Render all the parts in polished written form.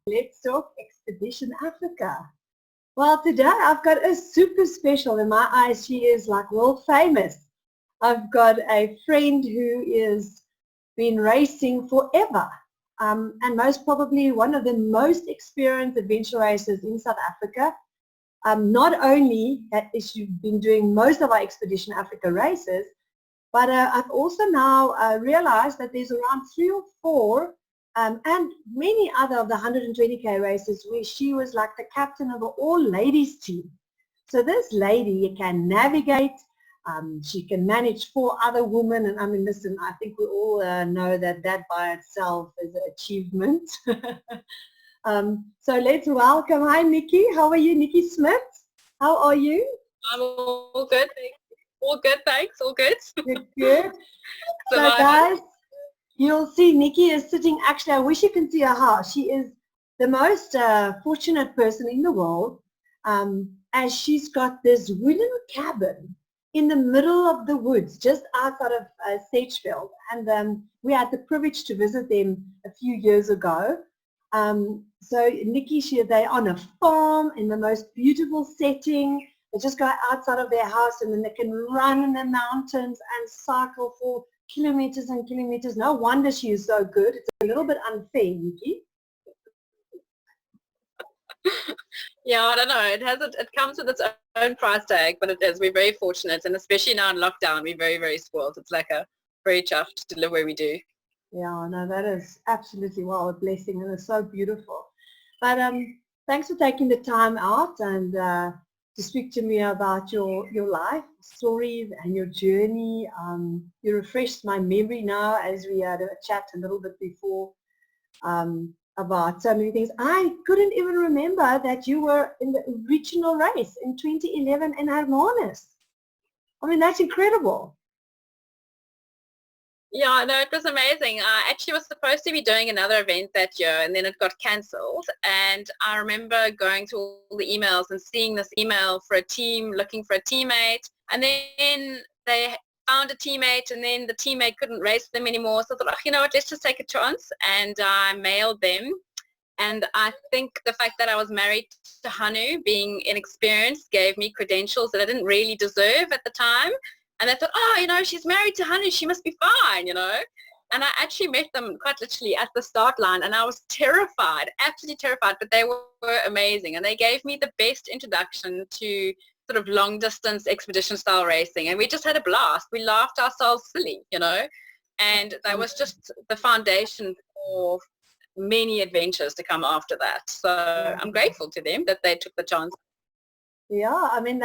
Let's talk Expedition Africa. Well, today I've got a super special. In my eyes, she is like world famous. I've got a friend who is been racing forever, and most probably one of the most experienced adventure racers in South Africa. Not only that is she been doing most of our Expedition Africa races, but I've also now realized that there's around 3 or 4 and many other of the 120k races where she was like the captain of an all-ladies team. So this lady can navigate, she can manage 4 other women, and I mean, listen, I think we all know that that by itself is an achievement. So let's welcome, hi Nikki, how are you? Nikki Smith, how are you? I'm all good, all good, thanks, all good. Good. So guys, you'll see Nikki is sitting, actually I wish you can see her house. She is the most fortunate person in the world, as she's got this wooden cabin in the middle of the woods just outside of Sedgefield, and we had the privilege to visit them a few years ago. So Nikki, they're on a farm in the most beautiful setting. They just go outside of their house and then they can run in the mountains and cycle for kilometers and kilometers. No wonder she is so good. It's a little bit unfair, Nikki. Yeah, I don't know. It comes with its own price tag, but it is. We're very fortunate, and especially now in lockdown, we're very, very spoiled. It's like a very chuffed to live where we do. Yeah, no, that is absolutely, well, a blessing, and it's so beautiful. But thanks for taking the time out and to speak to me about your life stories and your journey. You refreshed my memory now as we had a chat a little bit before about so many things. I couldn't even remember that you were in the original race in 2011 in Hermanus. I mean, that's incredible. Yeah, no, it was amazing. I actually was supposed to be doing another event that year, and then it got cancelled. And I remember going through all the emails and seeing this email for a team, looking for a teammate. And then they found a teammate, and then the teammate couldn't race them anymore. So I thought, oh, you know what, let's just take a chance. And I mailed them. And I think the fact that I was married to Hanu, being inexperienced, gave me credentials that I didn't really deserve at the time. And I thought, oh, you know, she's married to Hanu, she must be fine, you know. And I actually met them quite literally at the start line, and I was terrified, absolutely terrified, but they were amazing. And they gave me the best introduction to sort of long distance expedition style racing. And we just had a blast. We laughed ourselves silly, you know. And that was just the foundation for many adventures to come after that. So I'm grateful to them that they took the chance. Yeah, I mean,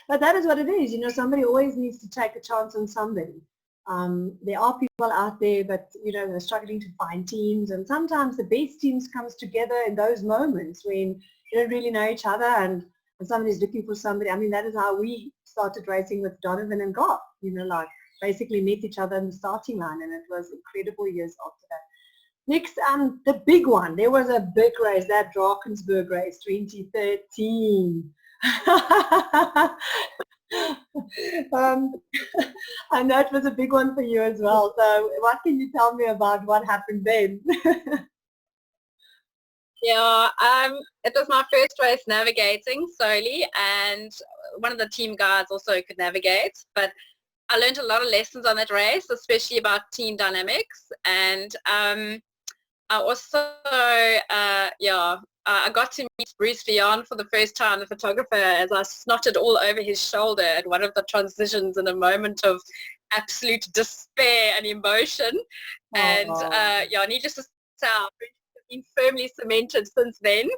but that is what it is. You know, somebody always needs to take a chance on somebody. There are people out there, but, you know, they're struggling to find teams. And sometimes the best teams comes together in those moments when you don't really know each other and somebody's looking for somebody. I mean, that is how we started racing with Donovan and Goff. You know, like basically met each other in the starting line, and it was incredible years after that. Next, the big one. There was a big race, that Drakensberg Race 2013. I know it was a big one for you as well. So what can you tell me about what happened then? Yeah, it was my first race navigating solely, and one of the team guys also could navigate, but I learned a lot of lessons on that race, especially about team dynamics. And I also, I got to meet Bruce Leon for the first time, the photographer, as I snotted all over his shoulder at one of the transitions in a moment of absolute despair and emotion. And needless to say, our friendship has been firmly cemented since then.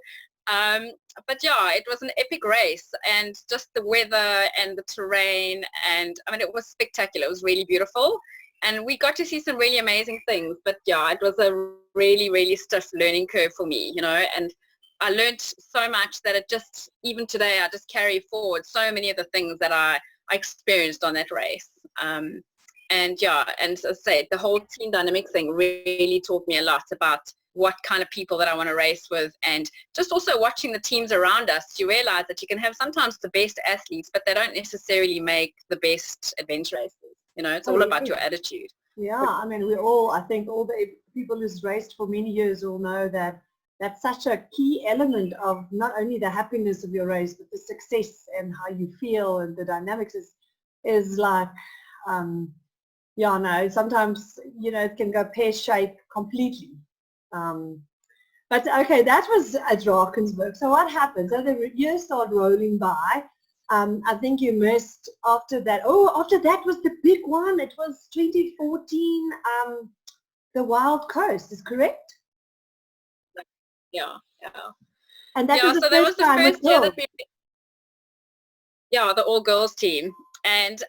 But yeah, it was an epic race, and just the weather and the terrain, and I mean, it was spectacular. It was really beautiful, and we got to see some really amazing things. But yeah, it was a really, really stiff learning curve for me, you know, and I learned so much that it just, even today, I just carry forward so many of the things that I experienced on that race. And yeah, and as I said, the whole team dynamic thing really taught me a lot about what kind of people that I want to race with, and just also watching the teams around us, you realize that you can have sometimes the best athletes, but they don't necessarily make the best adventure racers. You know, it's all about your attitude. Yeah, I mean, I think all the people who's raced for many years all know that that's such a key element of not only the happiness of your race, but the success and how you feel and the dynamics is like, yeah, no, sometimes, it can go pear-shaped completely. But okay, that was at Drakensberg. So what happened? So the years started rolling by. I think you missed after that. Oh, after that was the big one. It was 2014, the Wild Coast, is correct? Yeah. And that was the so that was first the time with first year that girls. the all-girls team. And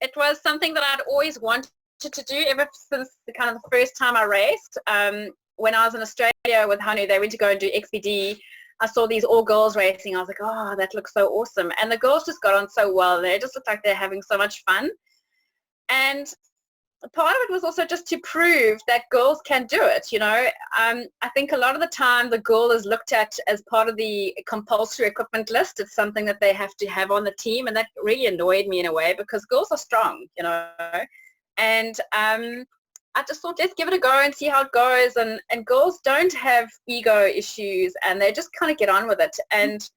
it was something that I'd always wanted to do ever since the kind of the first time I raced. When I was in Australia with Hanu, they went to go and do XPD. I saw these all-girls racing. I was like, oh, that looks so awesome. And the girls just got on so well. They just looked like they're having so much fun. And part of it was also just to prove that girls can do it. I think a lot of the time the girl is looked at as part of the compulsory equipment list. It's something that they have to have on the team, and that really annoyed me in a way because girls are strong, and I just thought, let's give it a go and see how it goes. And girls don't have ego issues, and they just kind of get on with it. And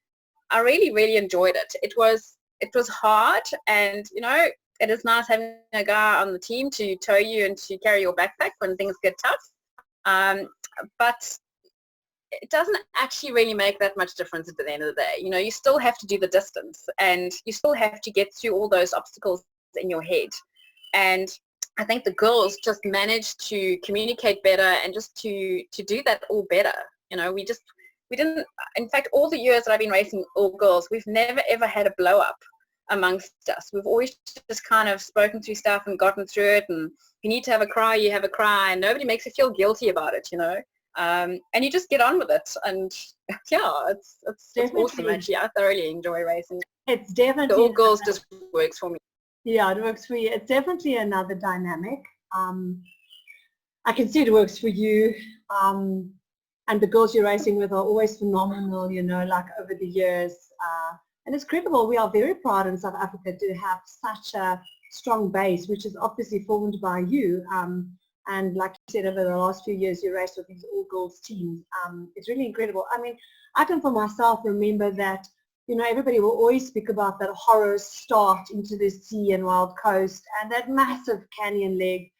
I really, really enjoyed it. It was hard, and it is nice having a guy on the team to tow you and to carry your backpack when things get tough. But it doesn't actually really make that much difference at the end of the day. You still have to do the distance, and you still have to get through all those obstacles in your head. And I think the girls just managed to communicate better and just to do that all better. We didn't, in fact, all the years that I've been racing all girls, we've never ever had a blow up amongst us. We've always just kind of spoken through stuff and gotten through it, and if you need to have a cry, you have a cry, and nobody makes you feel guilty about it, and you just get on with it. And yeah, it's awesome actually. I thoroughly enjoy racing. It's definitely the all girls just works for me. Yeah, it works for you. It's definitely another dynamic. I can see it works for you. And the girls you're racing with are always phenomenal, like over the years. And it's credible. We are very proud in South Africa to have such a strong base, which is obviously formed by you. And like you said, over the last few years, you raced with these all-girls teams. It's really incredible. I mean, I can for myself remember that, everybody will always speak about that horror start into the sea and Wild Coast and that massive canyon leg.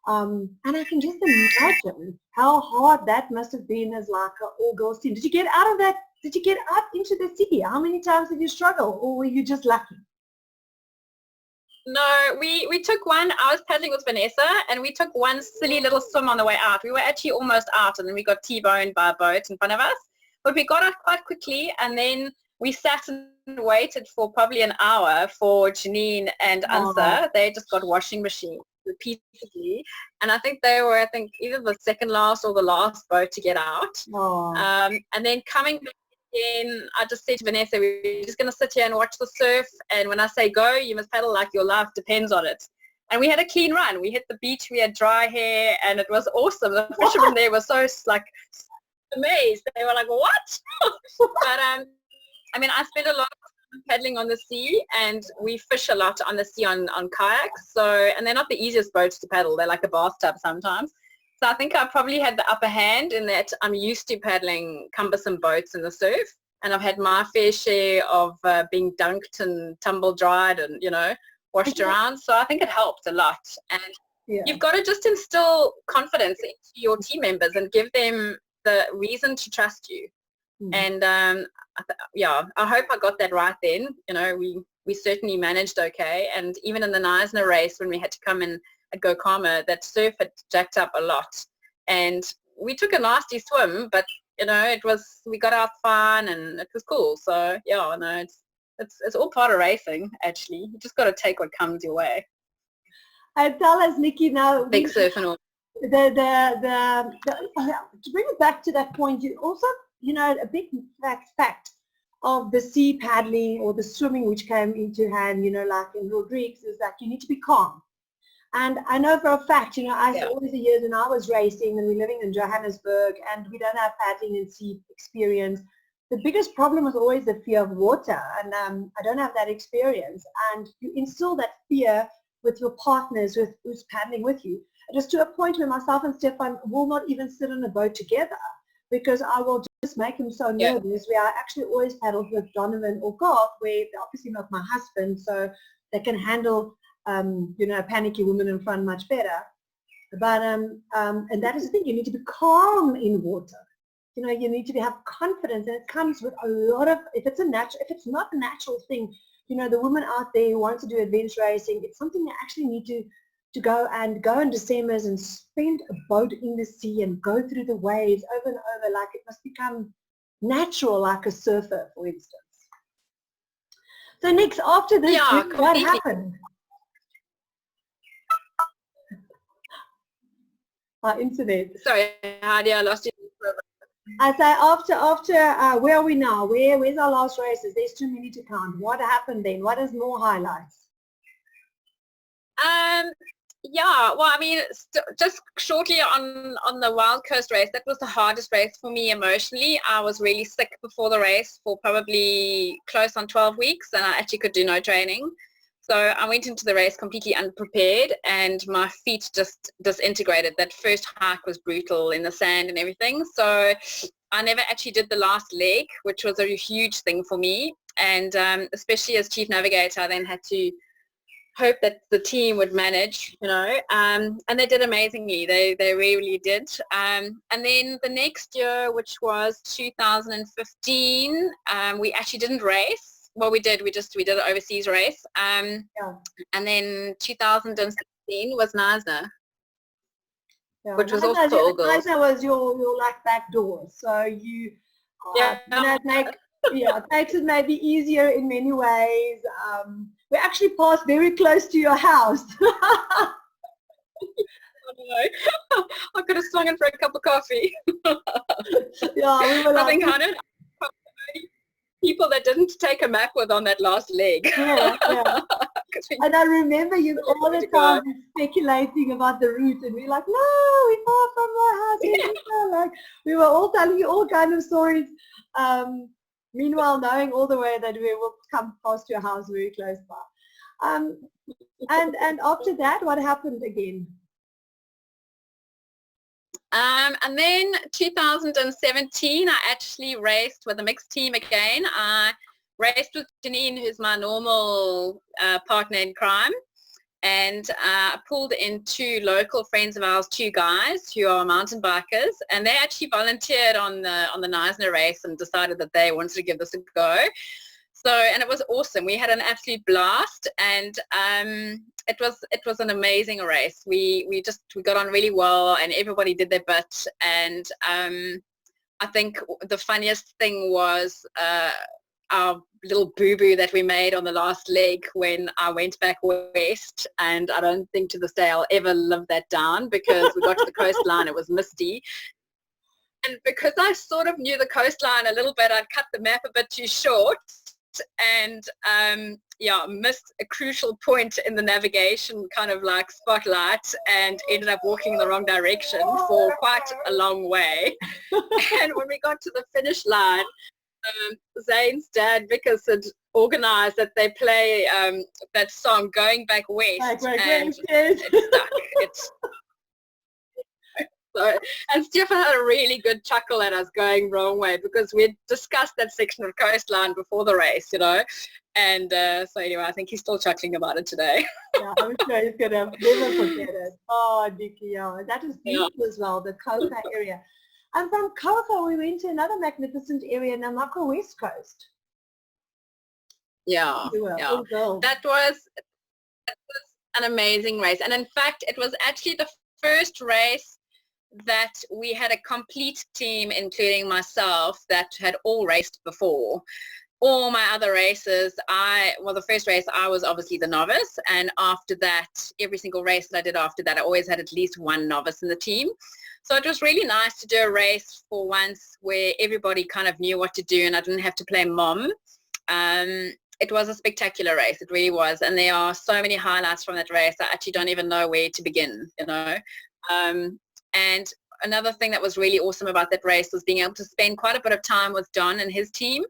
And I can just imagine how hard that must have been as like an all-girls team. Did you get out of that? Did you get up into the sea? How many times did you struggle, or were you just lucky? No, we took one. I was paddling with Vanessa, and we took one silly little swim on the way out. We were actually almost out, and then we got T-boned by a boat in front of us. But we got out quite quickly, and then we sat and waited for probably an hour for Janine and Ansa. They just got washing machine repeatedly, and I think they were, either the second last or the last boat to get out. And then coming back in, I just said to Vanessa, we're just going to sit here and watch the surf, and when I say go, you must paddle like your life depends on it. And we had a clean run. We hit the beach, we had dry hair, and it was awesome. The fishermen there were so amazed. They were like, what? But I spent a lot of time paddling on the sea, and we fish a lot on the sea on kayaks. So, and they're not the easiest boats to paddle. They're like a bathtub sometimes. So I think I probably had the upper hand in that I'm used to paddling cumbersome boats in the surf, and I've had my fair share of being dunked and tumble dried and, washed around. So I think it helped a lot. And you've got to just instill confidence into your team members and give them the reason to trust you. And I hope I got that right then. We certainly managed okay. And even in the Neisner race, when we had to come in at Gokama, that surf had jacked up a lot. And we took a nasty swim, but we got out fine and it was cool. So it's all part of racing actually. You just got to take what comes your way. And tell us, Nikki, now big surf and all. To bring it back to that point, you also, a big fact of the sea paddling or the swimming which came into hand, like in Rodrigues, is that you need to be calm. And I know for a fact, all these years when I was racing and we're living in Johannesburg and we don't have paddling and sea experience, the biggest problem was always the fear of water. And I don't have that experience. And you instill that fear with your partners who's paddling with you. Just to a point where myself and Stefan will not even sit on a boat together because I will just make him so nervous. Where I actually always paddled with Donovan or Garth, where they're obviously not my husband, so they can handle, you know, a panicky woman in front much better. But and that is the thing, you need to be calm in water. You know, you need to have confidence, and it comes with a lot of, if it's not a natural thing, you know, the woman out there who wants to do adventure racing, it's something they actually need to go in December's and spend a boat in the sea and go through the waves over and over, like it must become natural, like a surfer, for instance. So next, after this, what happened? Our internet. Sorry, Heidi, I lost you. I say after where are we now? Where's our last races? There's too many to count. What happened then? What is more highlights? Yeah, well, I mean, just shortly on the Wild Coast race, that was the hardest race for me emotionally. I was really sick before the race for probably close on 12 weeks, and I actually could do no training. So I went into the race completely unprepared, and my feet just disintegrated. That first hike was brutal in the sand and everything. So I never actually did the last leg, which was a huge thing for me. And especially as chief navigator, I then had to hope that the team would manage, you know, and they did amazingly. They really did. And then the next year, which was 2015, we actually didn't race. Well, we did an overseas race. And then 2016 was Neisner, which was also all girls. Neisner was your like back door. So you it makes it maybe easier in many ways. We actually passed very close to your house. I could have swung in for a cup of coffee. Yeah, we were like, I think people that didn't take a map with on that last leg. Yeah. And I remember you all the time speculating about the route, and we're like, no, we're far from my house. Like, we were all telling you all kind of stories. Meanwhile, knowing all the way that we will come past your house very close by. And after that, what happened again? And then 2017, I actually raced with a mixed team again. I raced with Janine, who's my normal partner in crime, and I pulled in two local friends of ours, two guys who are mountain bikers, and they actually volunteered on the Neisner race and decided that they wanted to give this a go. So, and it was awesome. We had an absolute blast, and it was an amazing race. We got on really well, and everybody did their bit. And I think the funniest thing was our little boo-boo that we made on the last leg when I went back west, and I don't think to this day I'll ever live that down, because we got to the coastline, it was misty. And because I sort of knew the coastline a little bit, I'd cut the map a bit too short, and missed a crucial point in the navigation kind of like spotlight, and ended up walking in the wrong direction for quite a long way. And when we got to the finish line, Zane's dad Vickers had organised that they play that song "Going Back West," and it stuck. So, and Stefan had a really good chuckle at us going wrong way, because we'd discussed that section of coastline before the race, you know. And so anyway, I think he's still chuckling about it today. Yeah, I'm sure he's going to never forget it. Oh, Nikki, yeah. That is beautiful as well, the Copa area. And from Copa, we went to another magnificent area in Namaka West Coast. Yeah, That was an amazing race. And in fact, it was actually the first race that we had a complete team, including myself, that had all raced before. All my other races, the first race I was obviously the novice, and after that, every single race that I did after that, I always had at least one novice in the team. So it was really nice to do a race for once where everybody kind of knew what to do, and I didn't have to play mom. It was a spectacular race, it really was, and there are so many highlights from that race. I actually don't even know where to begin, you know. And another thing that was really awesome about that race was being able to spend quite a bit of time with Don and his team.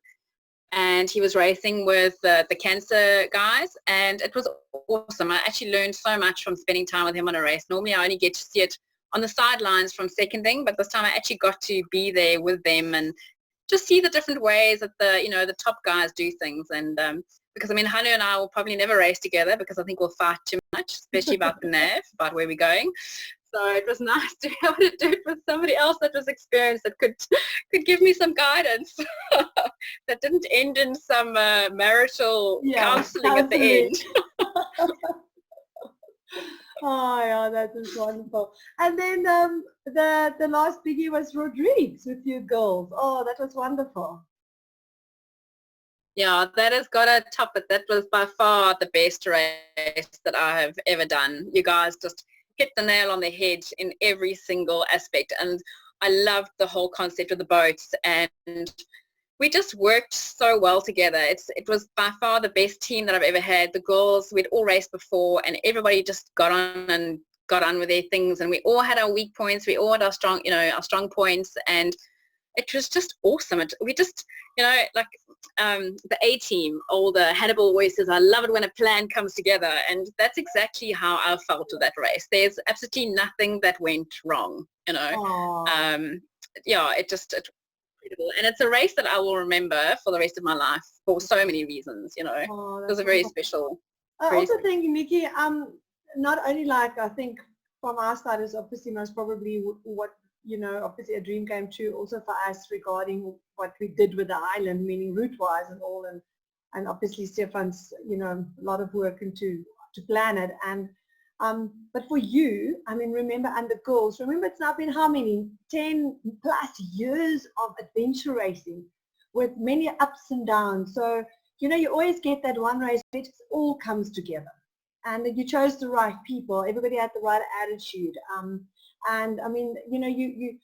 And he was racing with the cancer guys, and it was awesome. I actually learned so much from spending time with him on a race. Normally I only get to see it on the sidelines from seconding, but this time I actually got to be there with them and just see the different ways that the top guys do things. And because I mean, Hanu and I will probably never race together because I think we'll fight too much, especially about the nav, about where we're going. So it was nice to be able to do it with somebody else that was experienced, that could give me some guidance, that didn't end in some marital counseling at the end. Oh yeah, that is wonderful. And then the last biggie was Rodriguez with you girls. Oh, that was wonderful. Yeah, that has got to top it. That was by far the best race that I have ever done. You guys just hit the nail on the head in every single aspect. And I loved the whole concept of the boats, and we just worked so well together. It was by far the best team that I've ever had. The girls, we'd all raced before, and everybody just got on with their things, and we all had our weak points. We all had our strong points, and it was just awesome. We just, like the A team, all the Hannibal voices, I love it when a plan comes together, and that's exactly how I felt with that race. There's absolutely nothing that went wrong, Yeah, it incredible. And it's a race that I will remember for the rest of my life for so many reasons, It was a very special. I also think, Nikki, not only like, I think from our side is obviously most probably what, obviously a dream came true also for us regarding what we did with the island, meaning route-wise and all, and obviously Stefan's, a lot of work into to plan it. And but for you, I mean, remember, and the girls, remember it's now been how many, 10 plus years of adventure racing with many ups and downs. So, you always get that one race where it all comes together. And you chose the right people, everybody had the right attitude. And I mean, you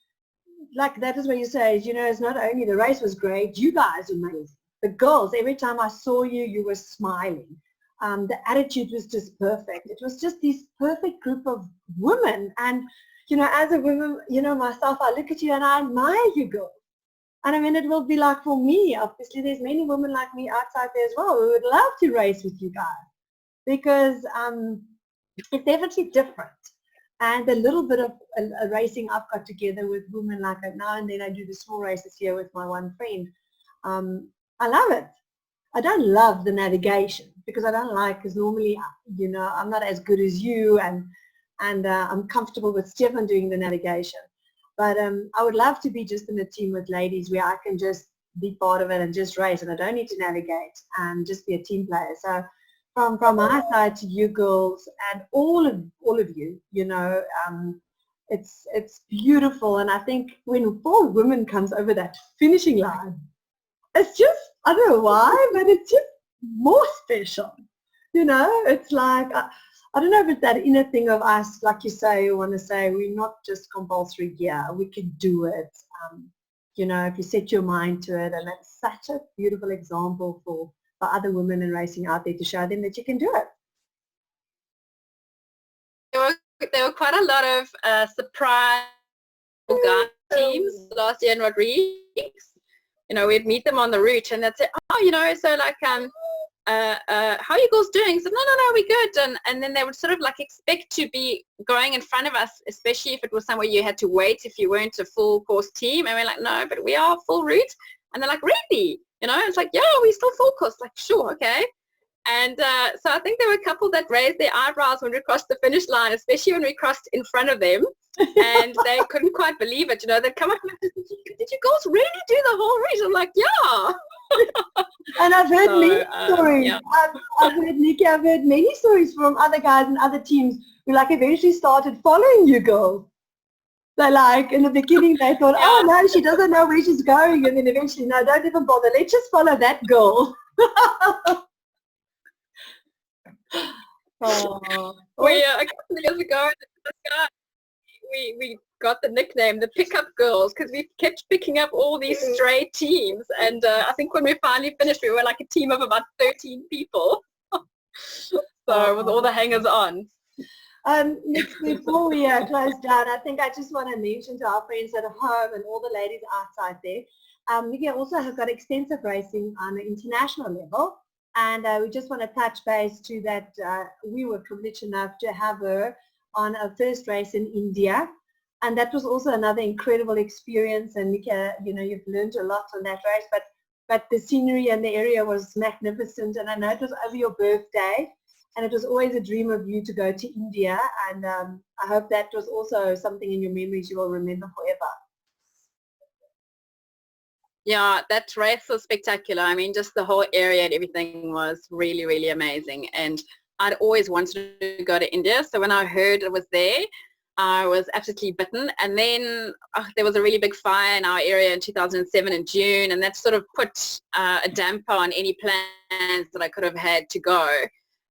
like, that is what you say, it's not only the race was great, you guys were amazing. The girls, every time I saw you, you were smiling. The attitude was just perfect. It was just this perfect group of women. And, as a woman, myself, I look at you and I admire you girls. And I mean, it will be like for me, obviously, there's many women like me outside there as well who would love to race with you guys because it's definitely different. And a little bit of a racing I've got together with women like that now and then. I do the small races here with my one friend. I love it. I don't love the navigation because I don't like, because normally, I'm not as good as you, and I'm comfortable with Stefan doing the navigation. But I would love to be just in a team with ladies where I can just be part of it and just race, and I don't need to navigate and just be a team player. So from my side to you girls and all of you, it's beautiful. And I think when 4 women comes over that finishing line, it's just, I don't know why, but it's just more special. It's like, I don't know if it's that inner thing of us, like you say, you want to say, we're not just compulsory gear, we can do it. If you set your mind to it, and that's such a beautiful example for other women in racing out there to show them that you can do it. There were quite a lot of surprise guy teams last year in Rodriguez. We'd meet them on the route and they'd say, so like, how are you girls doing? So no, we're good. And then they would sort of like expect to be going in front of us, especially if it was somewhere you had to wait if you weren't a full course team. And we're like, no, but we are full route. And they're like, really? It's like, yeah, we're still full course. Like, sure, okay. And so I think there were a couple that raised their eyebrows when we crossed the finish line, especially when we crossed in front of them. And they couldn't quite believe it. They'd come up and say, did you girls really do the whole race? I'm like, yeah. And I've heard many stories. Yeah. I've heard, Nikki, I've heard many stories from other guys and other teams who like eventually started following you girls. So like in the beginning they thought, oh no, she doesn't know where she's going, and then eventually, no, don't even bother, let's just follow that girl. A couple of years ago, we got the nickname the pickup girls because we kept picking up all these stray teams, and I think when we finally finished, we were like a team of about 13 people. So with all the hangers on. Before we close down, I think I just want to mention to our friends at home and all the ladies outside there, Nikki also has got extensive racing on an international level, and we just want to touch base to that we were privileged enough to have her on our first race in India. And that was also another incredible experience. And Nikki, you know, you've learned a lot on that race, but the scenery and the area was magnificent. And I know it was over your birthday, and it was always a dream of you to go to India. And I hope that was also something in your memories you will remember forever. Yeah, that race was spectacular. I mean, just the whole area and everything was really, really amazing. And I'd always wanted to go to India. So when I heard it was there, I was absolutely bitten. And then there was a really big fire in our area in 2007 in June, and that sort of put a damper on any plans that I could have had to go.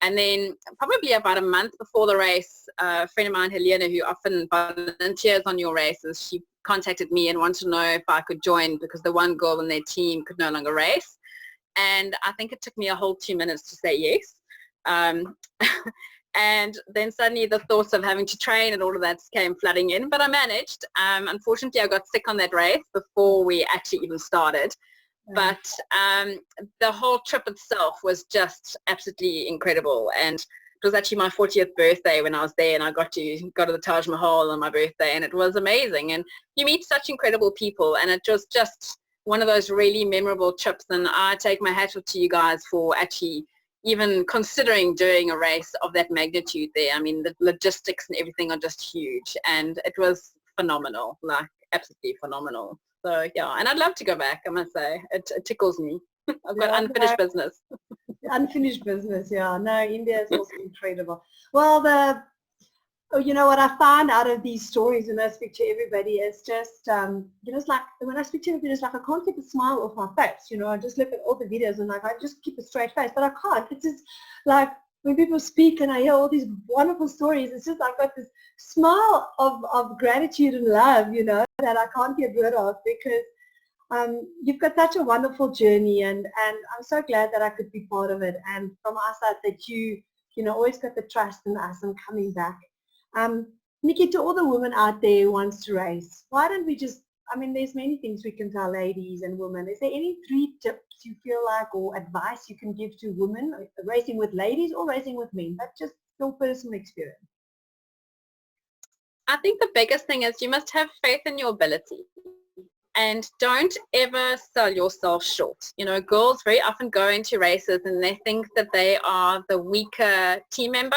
And then probably about a month before the race, a friend of mine, Helena, who often volunteers on your races, she contacted me and wanted to know if I could join because the one girl in their team could no longer race. And I think it took me a whole 2 minutes to say yes. And then suddenly the thoughts of having to train and all of that came flooding in, but I managed. Unfortunately, I got sick on that race before we actually even started. But the whole trip itself was just absolutely incredible. And it was actually my 40th birthday when I was there, and I got to go to the Taj Mahal on my birthday, and it was amazing. And you meet such incredible people, and it was just one of those really memorable trips. And I take my hat off to you guys for actually even considering doing a race of that magnitude there. I mean, the logistics and everything are just huge, and it was phenomenal, like absolutely phenomenal. So yeah, and I'd love to go back, I must say. It tickles me. I've got unfinished business. Unfinished business, yeah. No, India is also incredible. Well, you know what I find out of these stories when I speak to everybody is just, you know, it's like when I speak to everybody, it's like I can't keep a smile off my face. You know, I just look at all the videos and like I just keep a straight face, but I can't. It's just like when people speak and I hear all these wonderful stories, it's just I've got this smile of gratitude and love, you know, that I can't get rid of because you've got such a wonderful journey, and I'm so glad that I could be part of it. And from our side that you know, always got the trust in us and coming back. Nikki, to all the women out there who wants to race, why don't we just, I mean, there's many things we can tell ladies and women. Is there any 3 tips you feel like or advice you can give to women racing with ladies or racing with men, but just your personal experience? I think the biggest thing is you must have faith in your ability. And don't ever sell yourself short. You know, girls very often go into races and they think that they are the weaker team member,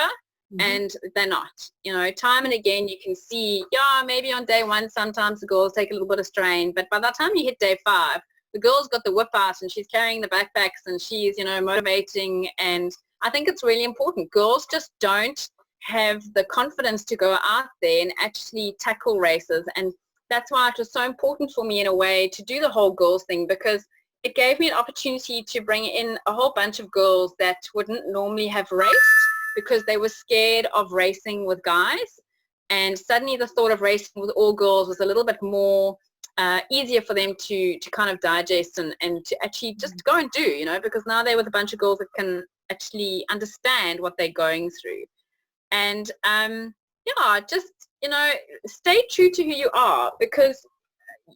and they're not. You know, time and again you can see, yeah, maybe on day 1 sometimes the girls take a little bit of strain, but by the time you hit day 5, the girl's got the whip out and she's carrying the backpacks and she's, you know, motivating. And I think it's really important. Girls just don't have the confidence to go out there and actually tackle races, and that's why it was so important for me in a way to do the whole girls thing, because it gave me an opportunity to bring in a whole bunch of girls that wouldn't normally have raced because they were scared of racing with guys. And suddenly the thought of racing with all girls was a little bit more easier for them to kind of digest and to actually just go and do, you know, because now they're with a bunch of girls that can actually understand what they're going through. And yeah, just, you know, stay true to who you are, because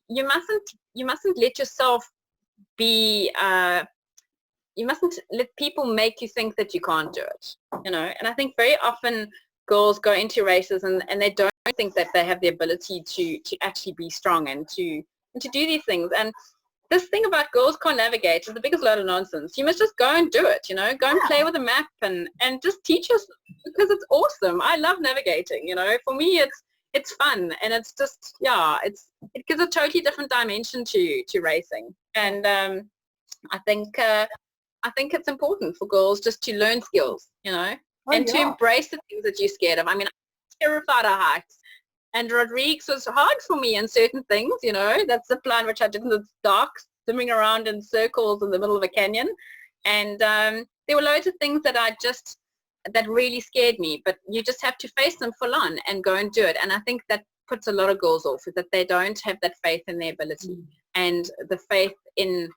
you mustn't let yourself be you mustn't let people make you think that you can't do it, you know. And I think very often girls go into races and they don't think that they have the ability to actually be strong and to do these things. And this thing about girls can't navigate is the biggest load of nonsense. You must just go and do it, you know, go and play with a map and just teach us, because it's awesome. I love navigating, you know. For me it's fun, and it's just, yeah, it gives a totally different dimension to racing. And I think it's important for girls just to learn skills, you know, to embrace the things that you're scared of. I mean, I'm terrified of heights. And Rodrigues was hard for me in certain things, you know. That's the plan which I did in the dark, swimming around in circles in the middle of a canyon. And there were loads of things that really scared me. But you just have to face them full on and go and do it. And I think that puts a lot of girls off, is that they don't have that faith in their ability and the faith in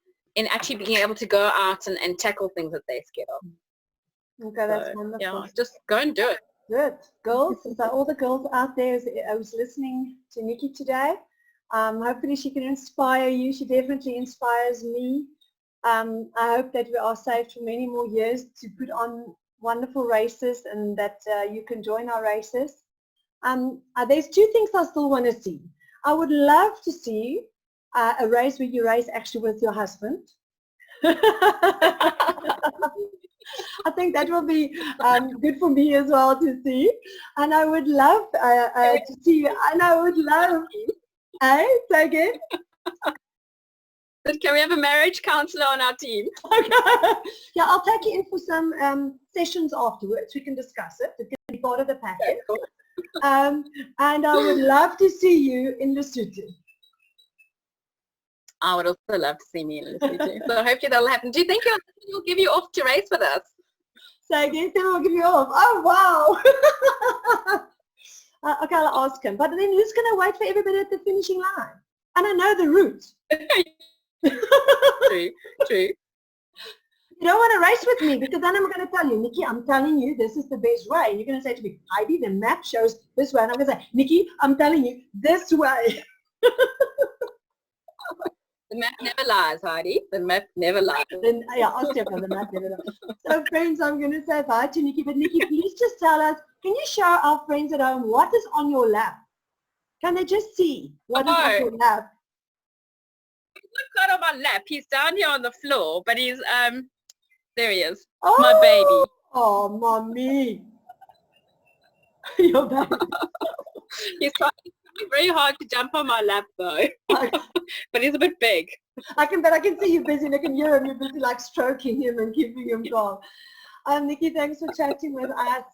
actually being able to go out and tackle things that they're scared of. Okay, that's wonderful. Yeah, just go and do it. Good. Girls, so all the girls out there I was listening to Nikki today, hopefully she can inspire you. She definitely inspires me. I hope that we are safe for many more years to put on wonderful races, and that you can join our races. there's two things I still want to see. I would love to see a race where you race actually with your husband. I think that will be good for me as well to see. And I would love to see, and I would love, say again? But can we have a marriage counselor on our team? Yeah, I'll take you in for some sessions afterwards. We can discuss it. It can be part of the package. Okay, cool. And I would love to see you in the Lesotho. I would also love to see me in Lesotho. So hopefully that'll happen. Do you think he'll give you off to race with us? So again, then I'll give you off. Oh, wow. Okay, I'll ask him. But then who's going to wait for everybody at the finishing line? And I know the route. True, true. You don't want to race with me because then I'm going to tell you, Nikki, I'm telling you this is the best way. And you're going to say to me, Heidi, the map shows this way. And I'm going to say, Nikki, I'm telling you this way. The map never lies, Heidi. The map never lies. Then, yeah, I'll step on the map never lies. So friends, I'm going to say bye to Nikki. But Nikki, please just tell us, can you show our friends at home what is on your lap? Can they just see what is on your lap? He's not on my lap. He's down here on the floor, but he's, there he is. Oh, my baby. Oh, mommy. Your baby. He's trying very hard to jump on my lap though. But he's a bit big. I can see you busy and I can hear him. You're busy like stroking him and keeping him calm. Nikki, thanks for chatting with us.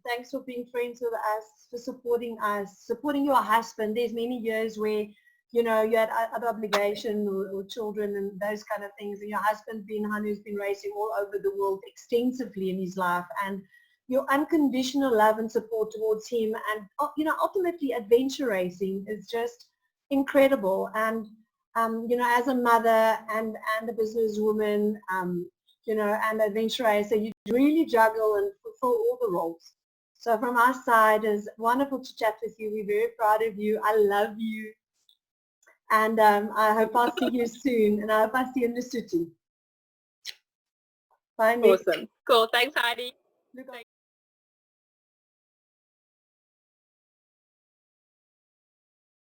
Thanks for being friends with us, for supporting us, supporting your husband. There's many years where, you know, you had other obligation or children and those kind of things. And your husband, who's been racing all over the world extensively in his life. And your unconditional love and support towards him, and you know, ultimately adventure racing is just incredible. And you know, as a mother and a businesswoman, you know, and adventure racer, you really juggle and fulfill all the roles. So from our side, it's wonderful to chat with you. We're very proud of you. I love you, and I hope I'll see you soon. And I hope I see you in the city. Bye, Nick. Awesome. Cool. Thanks, Heidi.